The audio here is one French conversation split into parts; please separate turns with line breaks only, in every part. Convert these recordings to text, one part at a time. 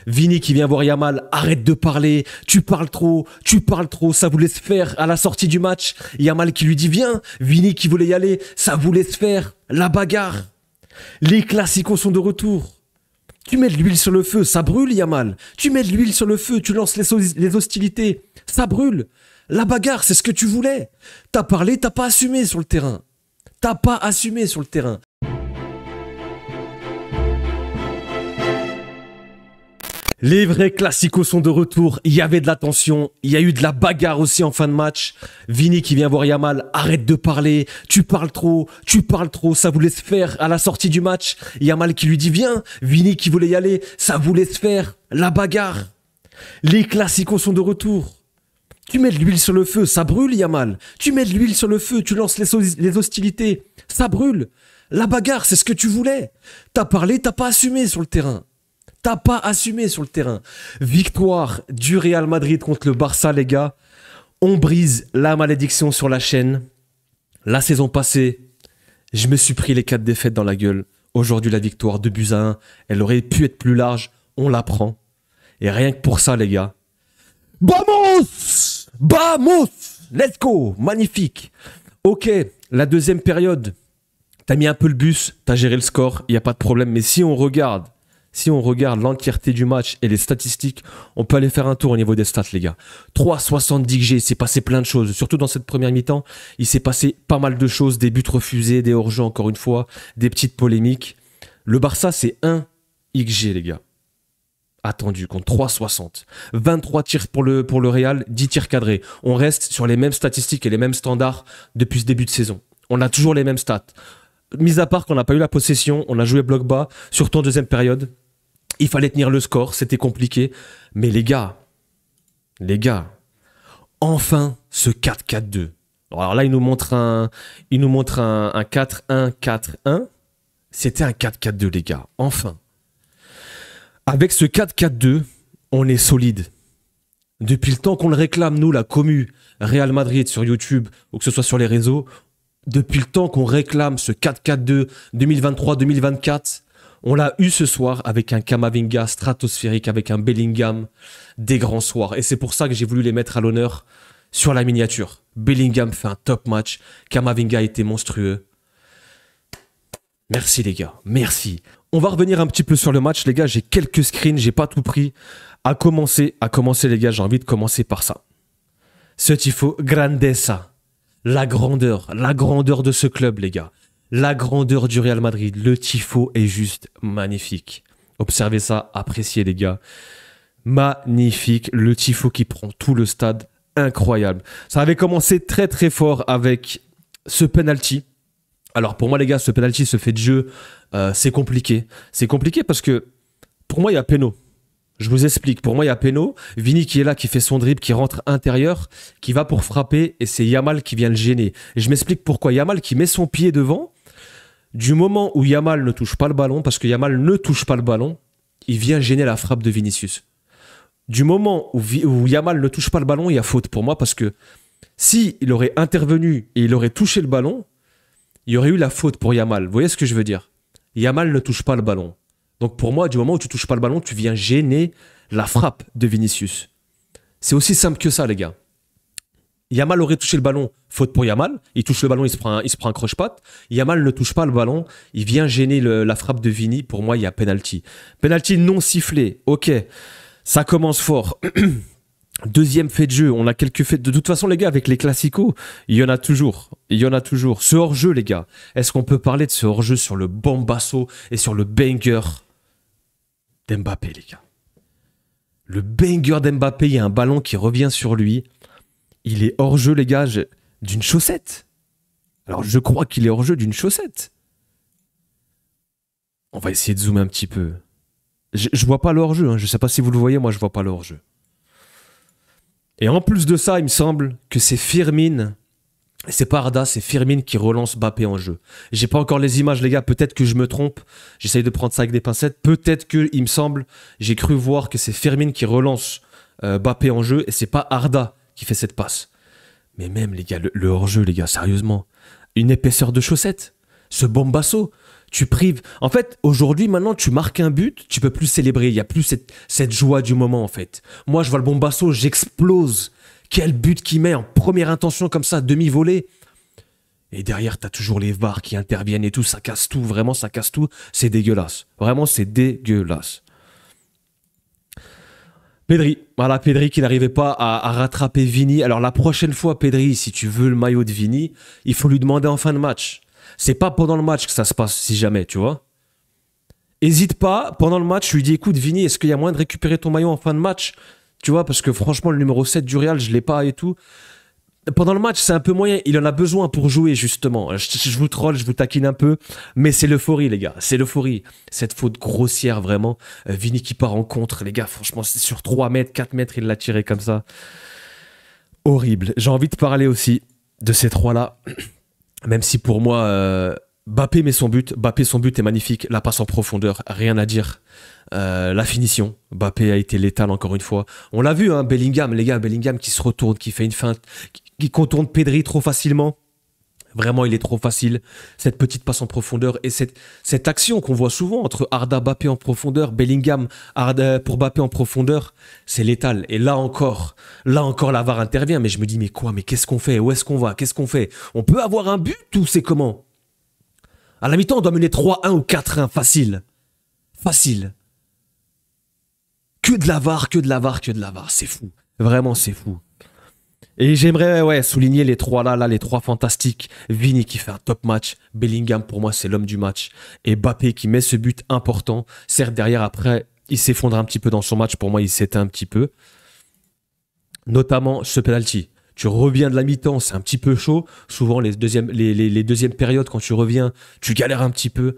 Vini qui vient voir Yamal, arrête de parler, tu parles trop, ça vous laisse faire à la sortie du match. Yamal qui lui dit viens, Vini qui voulait y aller, ça vous laisse faire, la bagarre. Les classicos sont de retour. Tu mets de l'huile sur le feu, ça brûle Yamal. Tu mets de l'huile sur le feu, tu lances les hostilités, ça brûle. La bagarre, c'est ce que tu voulais. T'as parlé, t'as pas assumé sur le terrain. T'as pas assumé sur le terrain. Les vrais classicos sont de retour, il y avait de la tension, il y a eu de la bagarre aussi en fin de match. Vini qui vient voir Yamal, arrête de parler, tu parles trop, ça vous laisse faire à la sortie du match. Yamal qui lui dit viens, Vini qui voulait y aller, ça vous laisse faire, la bagarre. Les classicos sont de retour. Tu mets de l'huile sur le feu, ça brûle Yamal. Tu mets de l'huile sur le feu, tu lances les hostilités, ça brûle. La bagarre, c'est ce que tu voulais. T'as parlé, t'as pas assumé sur le terrain. T'as pas assumé sur le terrain. Victoire du Real Madrid contre le Barça, les gars. On brise la malédiction sur la chaîne. La saison passée, je me suis pris les 4 défaites dans la gueule. Aujourd'hui, la victoire 2-1. Elle aurait pu être plus large. On la prend. Et rien que pour ça, les gars. Vamos! Vamos! Let's go! Magnifique. Ok, la deuxième période. T'as mis un peu le bus. T'as géré le score. Il n'y a pas de problème. Mais si on regarde l'entièreté du match et les statistiques, on peut aller faire un tour au niveau des stats, les gars. 3,70 G, il s'est passé plein de choses. Surtout dans cette première mi-temps, il s'est passé pas mal de choses. Des buts refusés, des hors-jeux encore une fois, des petites polémiques. Le Barça, c'est 1 XG, les gars. Attendu, contre 3,60. 23 tirs pour le Real, 10 tirs cadrés. On reste sur les mêmes statistiques et les mêmes standards depuis ce début de saison. On a toujours les mêmes stats. Mis à part qu'on n'a pas eu la possession, on a joué bloc bas, surtout en deuxième période. Il fallait tenir le score, c'était compliqué. Mais les gars, enfin ce 4-4-2. Alors là, il nous montre un 4-1-4-1. C'était un 4-4-2, les gars. Enfin. Avec ce 4-4-2, on est solide. Depuis le temps qu'on le réclame, nous, la commu Real Madrid sur YouTube, ou que ce soit sur les réseaux, depuis le temps qu'on réclame ce 4-4-2 2023-2024, on l'a eu ce soir avec un Camavinga stratosphérique, avec un Bellingham des grands soirs. Et c'est pour ça que j'ai voulu les mettre à l'honneur sur la miniature. Bellingham fait un top match. Camavinga était monstrueux. Merci les gars, merci. On va revenir un petit peu sur le match, les gars. J'ai quelques screens, j'ai pas tout pris. À commencer les gars, j'ai envie de commencer par ça. Ce tifo grandeza. La grandeur de ce club, les gars. La grandeur du Real Madrid. Le tifo est juste magnifique. Observez ça, appréciez, les gars. Magnifique. Le tifo qui prend tout le stade. Incroyable. Ça avait commencé très très fort avec ce penalty. Alors pour moi, les gars, ce penalty, ce fait de jeu, c'est compliqué. C'est compliqué parce que pour moi, il y a péno. Je vous explique. Pour moi, il y a péno. Vini qui est là, qui fait son dribble, qui rentre intérieur, qui va pour frapper et c'est Yamal qui vient le gêner. Et je m'explique pourquoi. Yamal qui met son pied devant. Du moment où Yamal ne touche pas le ballon, parce que Yamal ne touche pas le ballon, il vient gêner la frappe de Vinicius. Du moment où Yamal ne touche pas le ballon, il y a faute pour moi parce que si il aurait intervenu et il aurait touché le ballon, il y aurait eu la faute pour Yamal. Vous voyez ce que je veux dire? Yamal ne touche pas le ballon. Donc pour moi, du moment où tu touches pas le ballon, tu viens gêner la frappe de Vinicius. C'est aussi simple que ça, les gars. Yamal aurait touché le ballon, faute pour Yamal. Il touche le ballon, il se prend un croche-patte. Yamal ne touche pas le ballon, il vient gêner la frappe de Vini. Pour moi, il y a penalty. Penalty non sifflé, ok. Ça commence fort. Deuxième fait de jeu, on a quelques faits. De toute façon, les gars, avec les classicos, il y en a toujours. Ce hors-jeu, les gars. Est-ce qu'on peut parler de ce hors-jeu sur le bombasso et sur le banger d'Mbappé, les gars? Le banger d'Mbappé, il y a un ballon qui revient sur lui. Il est hors-jeu, les gars, d'une chaussette. Alors, je crois qu'il est hors-jeu d'une chaussette. On va essayer de zoomer un petit peu. Je vois pas le hors-jeu. Hein. Je sais pas si vous le voyez, moi, je vois pas le hors-jeu. Et en plus de ça, il me semble que c'est Firmine. C'est pas Arda, c'est Firmine qui relance Mbappé en jeu. J'ai pas encore les images, les gars. Peut-être que je me trompe. J'essaye de prendre ça avec des pincettes. Peut-être que, il me semble, j'ai cru voir que c'est Firmine qui relance Mbappé en jeu et c'est pas Arda qui fait cette passe. Mais même, les gars, le hors-jeu, les gars, sérieusement. Une épaisseur de chaussette. Ce bombasso. Tu prives. En fait, aujourd'hui, maintenant, tu marques un but, tu peux plus célébrer. Il n'y a plus cette joie du moment, en fait. Moi, je vois le Bombasso, j'explose. Quel but qu'il met en première intention comme ça, demi-volée. Et derrière, t'as toujours les VAR qui interviennent et tout. Ça casse tout. Vraiment, ça casse tout. C'est dégueulasse. Vraiment, c'est dégueulasse. Pedri. Voilà, Pedri qui n'arrivait pas à rattraper Vini. Alors, la prochaine fois, Pedri, si tu veux le maillot de Vini, il faut lui demander en fin de match. C'est pas pendant le match que ça se passe, si jamais, tu vois. Hésite pas, pendant le match, je lui dis, écoute, Vini, est-ce qu'il y a moyen de récupérer ton maillot en fin de match? Tu vois, parce que franchement, le numéro 7 du Real, je l'ai pas et tout. Pendant le match, c'est un peu moyen. Il en a besoin pour jouer, justement. Je vous troll, je vous taquine un peu. Mais c'est l'euphorie, les gars. C'est l'euphorie. Cette faute grossière, vraiment. Vini qui part en contre, les gars. Franchement, c'est sur 3 mètres, 4 mètres, il l'a tiré comme ça. Horrible. J'ai envie de parler aussi de ces trois-là. Même si pour moi, Mbappé met son but. Mbappé, son but est magnifique. La passe en profondeur, rien à dire. La finition, Mbappé a été létal encore une fois. On l'a vu, hein, Bellingham, les gars, Bellingham qui se retourne, qui fait une feinte, qui contourne Pedri trop facilement. Vraiment, il est trop facile. Cette petite passe en profondeur et cette action qu'on voit souvent entre Arda, Mbappé en profondeur, Bellingham Arda, pour Mbappé en profondeur, c'est létal. Et là encore, la VAR intervient. Mais je me dis, mais quoi? Mais qu'est-ce qu'on fait? Où est-ce qu'on va? Qu'est-ce qu'on fait? On peut avoir un but ou c'est comment? À la mi-temps, on doit mener 3-1 ou 4-1. Facile. Facile. Que de la VAR, que de la VAR, que de la VAR. C'est fou. Vraiment, c'est fou. Et j'aimerais souligner les trois là, les trois fantastiques. Vini qui fait un top match. Bellingham, pour moi, c'est l'homme du match. Et Mbappé qui met ce but important. Certes, derrière, après, il s'effondre un petit peu dans son match. Pour moi, il s'éteint un petit peu. Notamment ce penalty. Tu reviens de la mi-temps, c'est un petit peu chaud. Souvent, les deuxièmes périodes, quand tu reviens, tu galères un petit peu.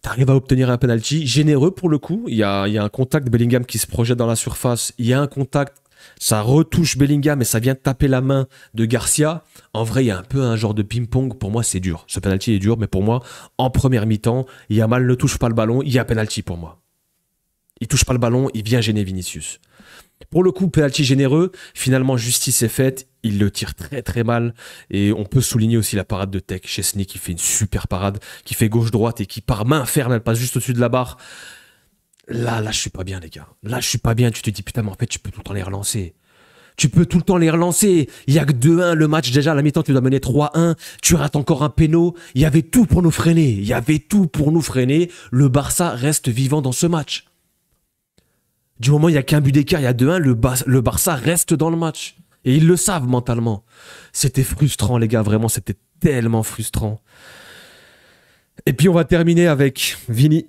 Tu arrives à obtenir un penalty généreux pour le coup. Il y a un contact, Bellingham qui se projette dans la surface. Il y a un contact, ça retouche Bellingham et ça vient taper la main de Garcia. En vrai, il y a un peu un genre de ping-pong. Pour moi, c'est dur. Ce penalty est dur, mais pour moi, en première mi-temps, Yamal ne touche pas le ballon. Il y a penalty pour moi. Il touche pas le ballon, il vient gêner Vinicius. Pour le coup, penalty généreux, finalement justice est faite, il le tire très très mal et on peut souligner aussi la parade de Tech, Chesney qui fait une super parade, qui fait gauche-droite et qui par main ferme, elle passe juste au-dessus de la barre. Là je suis pas bien les gars, là je suis pas bien, tu te dis putain mais en fait tu peux tout le temps les relancer. Tu peux tout le temps les relancer, il y a que 2-1 le match déjà, à la mi-temps tu dois mener 3-1, tu rates encore un péno, il y avait tout pour nous freiner, le Barça reste vivant dans ce match. Du moment où il n'y a qu'un but d'écart, il y a 2-1, le Barça reste dans le match. Et ils le savent mentalement. C'était frustrant, les gars, vraiment, c'était tellement frustrant. Et puis on va terminer avec Vini,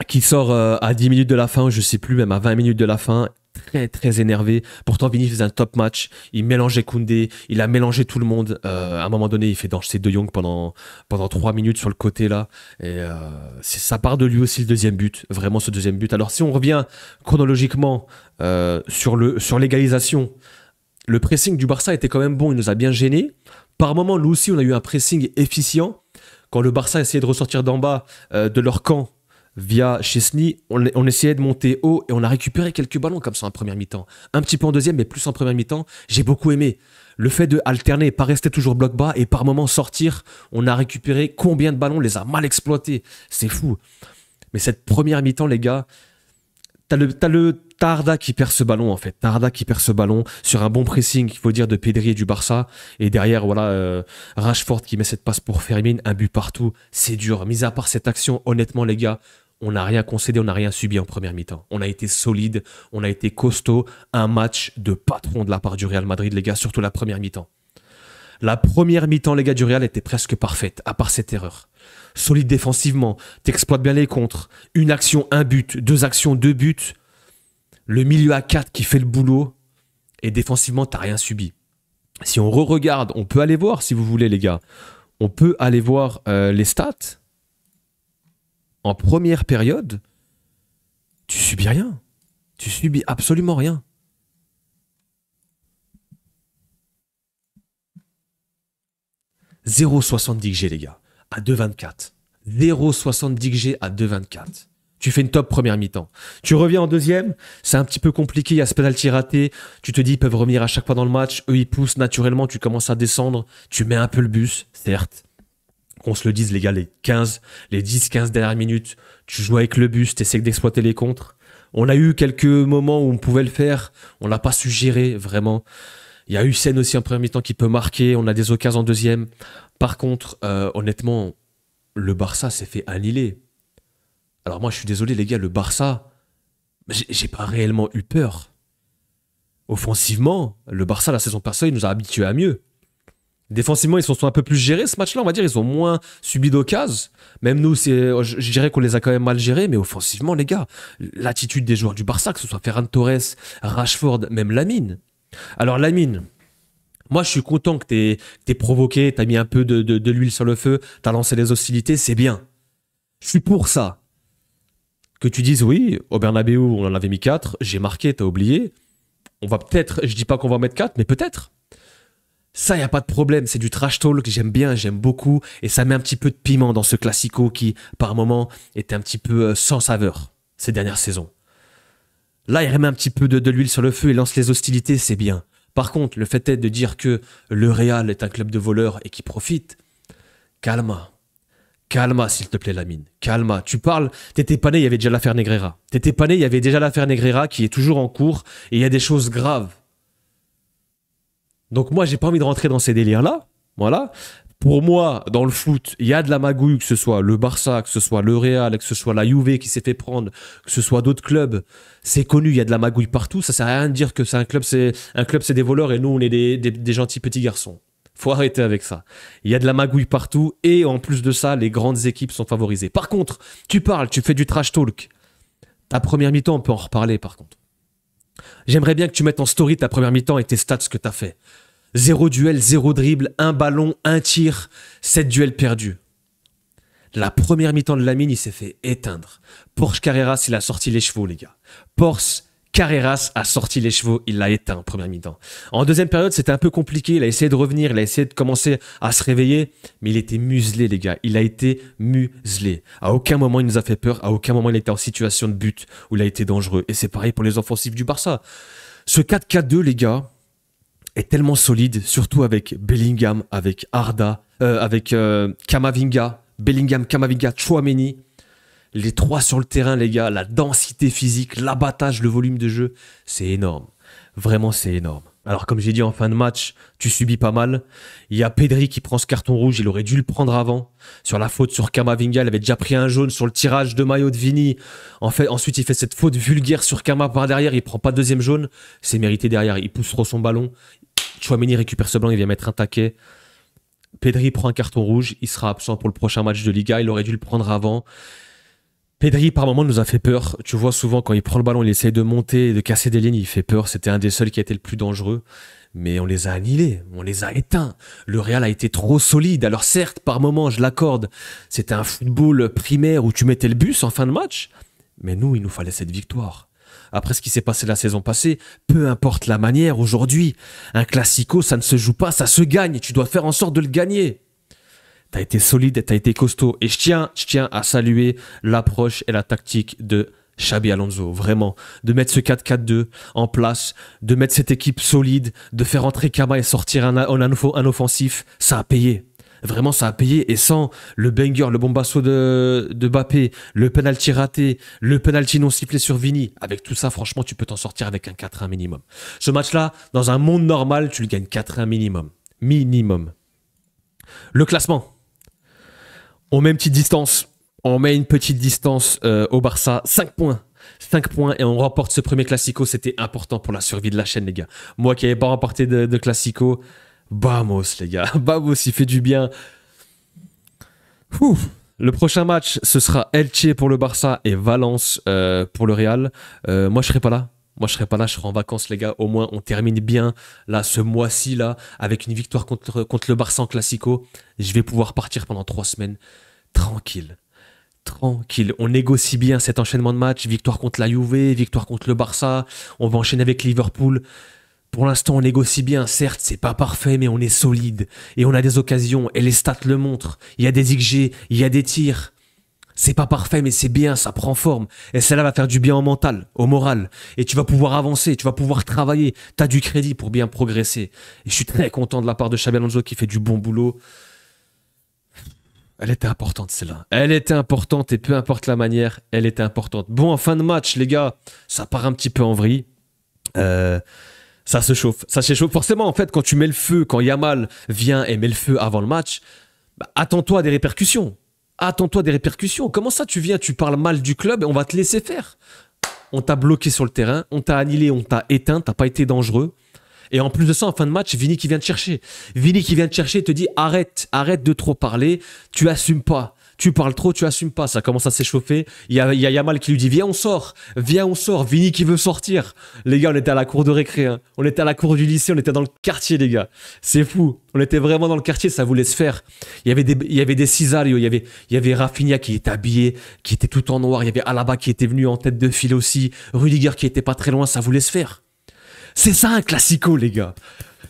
qui sort à 10 minutes de la fin, je sais plus, même à 20 minutes de la fin. Très très énervé. Pourtant Vini faisait un top match. Il mélangeait Koundé, il a mélangé tout le monde. À un moment donné, il fait danser De Jong pendant 3 minutes sur le côté là. Et ça part de lui aussi le deuxième but. Vraiment ce deuxième but. Alors si on revient chronologiquement sur l'égalisation, le pressing du Barça était quand même bon. Il nous a bien gênés. Par moment, nous aussi, on a eu un pressing efficient. Quand le Barça essayait de ressortir d'en bas de leur camp via Chesney, on essayait de monter haut et on a récupéré quelques ballons comme ça en première mi-temps. Un petit peu en deuxième, mais plus en première mi-temps. J'ai beaucoup aimé. Le fait de alterner, pas rester toujours bloc bas et par moment sortir, on a récupéré combien de ballons, on les a mal exploités. C'est fou. Mais cette première mi-temps, les gars, t'as Arda qui perd ce ballon en fait. T'as Arda qui perd ce ballon sur un bon pressing, il faut dire, de Pedri et du Barça. Et derrière, voilà, Rashford qui met cette passe pour Fermin, un but partout. C'est dur. Mis à part cette action, honnêtement, les gars, on n'a rien concédé, on n'a rien subi en première mi-temps. On a été solide, on a été costaud. Un match de patron de la part du Real Madrid, les gars, surtout la première mi-temps. La première mi-temps, les gars, du Real était presque parfaite, à part cette erreur. Solide défensivement, t'exploites bien les contres. Une action, un but, 2 actions, 2 buts. Le milieu à 4 qui fait le boulot. Et défensivement, t'as rien subi. Si on re-regarde, on peut aller voir si vous voulez, les gars. On peut aller voir les stats. En première période, tu subis rien. Tu subis absolument rien. « 0,70 G, les gars, à 2,24. 0,70 G à 2,24. Tu fais une top première mi-temps. Tu reviens en deuxième, c'est un petit peu compliqué, il y a ce penalty raté. Tu te dis, ils peuvent revenir à chaque fois dans le match. Eux, ils poussent naturellement, tu commences à descendre. Tu mets un peu le bus, certes. Qu'on se le dise, les gars, les 10-15 dernières minutes, tu joues avec le bus, tu essaies d'exploiter les contres. On a eu quelques moments où on pouvait le faire, on l'a pas su gérer, vraiment. Il y a Hussein aussi en première mi-temps qui peut marquer, on a des occasions en deuxième. Par contre, honnêtement, le Barça s'est fait annihiler. Alors moi, je suis désolé, les gars, le Barça, j'ai pas réellement eu peur. Offensivement, le Barça, la saison passée, il nous a habitués à mieux. Défensivement, ils se sont un peu plus gérés ce match-là, on va dire. Ils ont moins subi d'occasions. Même nous, je dirais qu'on les a quand même mal gérés. Mais offensivement, les gars, l'attitude des joueurs du Barça, que ce soit Ferran Torres, Rashford, même Lamine. Alors Lamine, moi je suis content que t'aies provoqué, t'as mis un peu de l'huile sur le feu, t'as lancé les hostilités, c'est bien. Je suis pour ça. Que tu dises, oui, au Bernabéu, on en avait mis 4, j'ai marqué, t'as oublié. On va peut-être, je dis pas qu'on va mettre 4, mais peut-être. Ça, y a pas de problème, c'est du trash talk, j'aime bien, j'aime beaucoup, et ça met un petit peu de piment dans ce classico qui, par moment, était un petit peu sans saveur ces dernières saisons. Là, il remet un petit peu de l'huile sur le feu et lance les hostilités, c'est bien. Par contre, le fait est de dire que le Real est un club de voleurs et qui profite, calma. Calma, s'il te plaît, Lamine. Calma. Tu parles, t'étais pas né, il y avait déjà l'affaire Negreira. T'étais pas né, il y avait déjà l'affaire Negreira qui est toujours en cours et il y a des choses graves. Donc moi, j'ai pas envie de rentrer dans ces délires-là. Voilà. Pour moi, dans le foot, il y a de la magouille, que ce soit le Barça, que ce soit le Real, que ce soit la Juve qui s'est fait prendre, que ce soit d'autres clubs. C'est connu, il y a de la magouille partout. Ça sert à rien de dire que c'est un club, c'est des voleurs et nous, on est des gentils petits garçons. Faut arrêter avec ça. Il y a de la magouille partout et en plus de ça, les grandes équipes sont favorisées. Par contre, tu parles, tu fais du trash talk. Ta première mi-temps, on peut en reparler par contre. J'aimerais bien que tu mettes en story ta première mi-temps et tes stats que tu as fait. 0 duel, 0 dribble, 1 ballon, 1 tir, 7 duels perdus. La première mi-temps de Lamine, il s'est fait éteindre. Porsche Carreras, il a sorti les chevaux, les gars. Porsche Carreras a sorti les chevaux, il l'a éteint en première mi-temps. En deuxième période, c'était un peu compliqué. Il a essayé de revenir, il a essayé de commencer à se réveiller, mais il était muselé, les gars. Il a été muselé. À aucun moment, il nous a fait peur. À aucun moment, il était en situation de but où il a été dangereux. Et c'est pareil pour les offensifs du Barça. Ce 4-4-2, les gars, est tellement solide, surtout avec Bellingham, avec Arda, avec Camavinga, Bellingham, Camavinga, Tchouaméni. Les trois sur le terrain, les gars, la densité physique, l'abattage, le volume de jeu, c'est énorme. Vraiment, c'est énorme. Alors, comme j'ai dit en fin de match, tu subis pas mal. Il y a Pedri qui prend ce carton rouge, il aurait dû le prendre avant. Sur la faute sur Camavinga, il avait déjà pris un jaune sur le tirage de maillot de Vini. Ensuite, il fait cette faute vulgaire sur Cama par derrière, il prend pas de deuxième jaune. C'est mérité derrière, il pousse trop son ballon. Tchouaméni récupère ce ballon, il vient mettre un taquet. Pedri prend un carton rouge, il sera absent pour le prochain match de Liga, il aurait dû le prendre avant. Pedri, par moments, nous a fait peur. Tu vois, souvent, quand il prend le ballon, il essaye de monter et de casser des lignes, il fait peur. C'était un des seuls qui a été le plus dangereux. Mais on les a annihilés, on les a éteints. Le Real a été trop solide. Alors certes, par moments, je l'accorde, c'était un football primaire où tu mettais le bus en fin de match. Mais nous, il nous fallait cette victoire. Après ce qui s'est passé la saison passée, peu importe la manière, aujourd'hui, un classico, ça ne se joue pas, ça se gagne. Tu dois faire en sorte de le gagner. T'as été solide, t'as été costaud. Et je tiens à saluer l'approche et la tactique de Xabi Alonso. Vraiment. De mettre ce 4-4-2 en place, de mettre cette équipe solide, de faire entrer Kama et sortir un offensif. Ça a payé. Vraiment, ça a payé. Et sans le banger, le bombasso de Mbappé, le penalty raté, le penalty non sifflé sur Vini, avec tout ça, franchement, tu peux t'en sortir avec un 4-1 minimum. Ce match-là, dans un monde normal, tu le gagnes 4-1 minimum. Minimum. Le classement. On met une petite distance. On met une petite distance au Barça. 5 points. 5 points et on remporte ce premier Classico. C'était important pour la survie de la chaîne, les gars. Moi qui n'avais pas remporté de Classico, vamos, les gars. Vamos, il fait du bien. Ouf. Le prochain match, ce sera Elche pour le Barça et Valence pour le Real. Moi, je serai pas là. Je serai en vacances, les gars. Au moins, on termine bien là, ce mois-ci, là, avec une victoire contre le Barça en Classico. Je vais pouvoir partir pendant 3 semaines. Tranquille. On négocie bien cet enchaînement de matchs. Victoire contre la Juve, victoire contre le Barça. On va enchaîner avec Liverpool. Pour l'instant, on négocie bien. Certes, c'est pas parfait, mais on est solide. Et on a des occasions. Et les stats le montrent. Il y a des XG, il y a des tirs. C'est pas parfait, mais c'est bien, ça prend forme. Et cela va faire du bien au mental, au moral. Et tu vas pouvoir avancer, tu vas pouvoir travailler. Tu as du crédit pour bien progresser. Et je suis très content de la part de Xabi Alonso qui fait du bon boulot. Elle était importante, celle-là. Elle était importante et peu importe la manière, elle était importante. Bon, en fin de match, les gars, ça part un petit peu en vrille. Ça se chauffe. Ça s'échauffe. Forcément, en fait, quand tu mets le feu, quand Yamal vient et met le feu avant le match, bah, attends-toi à des répercussions. Attends-toi à des répercussions. Comment ça, tu viens, tu parles mal du club et on va te laisser faire? On t'a bloqué sur le terrain, on t'a annihilé, on t'a éteint, t'as pas été dangereux. Et en plus de ça, en fin de match, Vini qui vient te chercher. Vini qui vient te chercher et te dit arrête de trop parler, tu assumes pas. Tu parles trop, tu assumes pas. Ça commence à s'échauffer. Il y a Yamal qui lui dit viens, on sort. Viens, on sort. Vini qui veut sortir. Les gars, on était à la cour de récré. Hein. On était à la cour du lycée, on était dans le quartier, les gars. C'est fou. On était vraiment dans le quartier, ça voulait se faire. Il y avait des Cisario, il y avait Rafinha qui était habillé, qui était tout en noir. Il y avait Alaba qui était venu en tête de file aussi. Rudiger qui était pas très loin, ça voulait se faire. C'est ça un classico, les gars.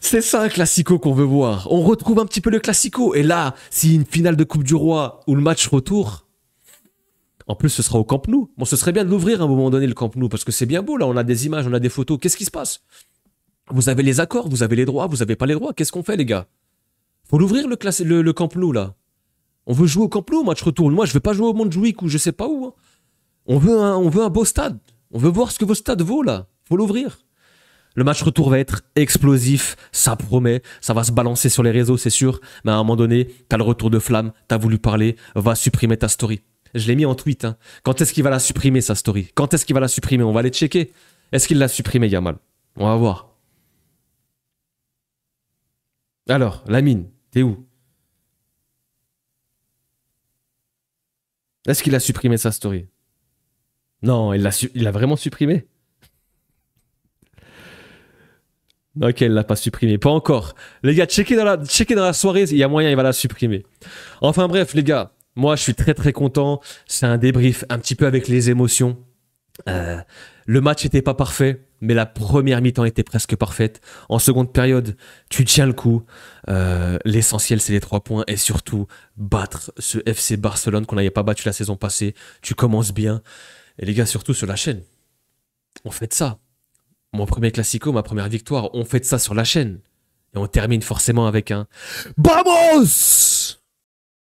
C'est ça un classico qu'on veut voir. On retrouve un petit peu le classico. Et là, si une finale de Coupe du Roi ou le match retour, en plus ce sera au Camp Nou. Bon, ce serait bien de l'ouvrir à un moment donné, le Camp Nou, parce que c'est bien beau, là, on a des images, on a des photos. Qu'est-ce qui se passe? Vous avez les accords, vous avez les droits, vous n'avez pas les droits. Qu'est-ce qu'on fait, les gars? Faut l'ouvrir, le Camp Nou, là. On veut jouer au Camp Nou au match retour. Moi, je veux pas jouer au Montjuic ou je sais pas où. Hein. On veut un beau stade. On veut voir ce que vos stades vaut, là. Faut l'ouvrir. Le match retour va être explosif, ça promet, ça va se balancer sur les réseaux, c'est sûr. Mais à un moment donné, t'as le retour de flamme, t'as voulu parler, va supprimer ta story. Je l'ai mis en tweet. Hein. Quand est-ce qu'il va la supprimer, sa story? Quand est-ce qu'il va la supprimer? On va aller checker. Est-ce qu'il l'a supprimé, Yamal? On va voir. Alors, Lamine, t'es où? Est-ce qu'il a supprimé sa story? Non, il l'a vraiment supprimé? Ok, il l'a pas supprimé. Pas encore. Les gars, checkez dans la soirée, il y a moyen, il va la supprimer. Enfin bref, les gars, moi je suis très très content. C'est un débrief un petit peu avec les émotions. Le match n'était pas parfait, mais la première mi-temps était presque parfaite. En seconde période, tu tiens le coup. L'essentiel, c'est les 3 points et surtout battre ce FC Barcelone qu'on n'avait pas battu la saison passée. Tu commences bien. Et les gars, surtout sur la chaîne, on fait ça. Mon premier classico, ma première victoire, on fait ça sur la chaîne. Et on termine forcément avec un Vamos!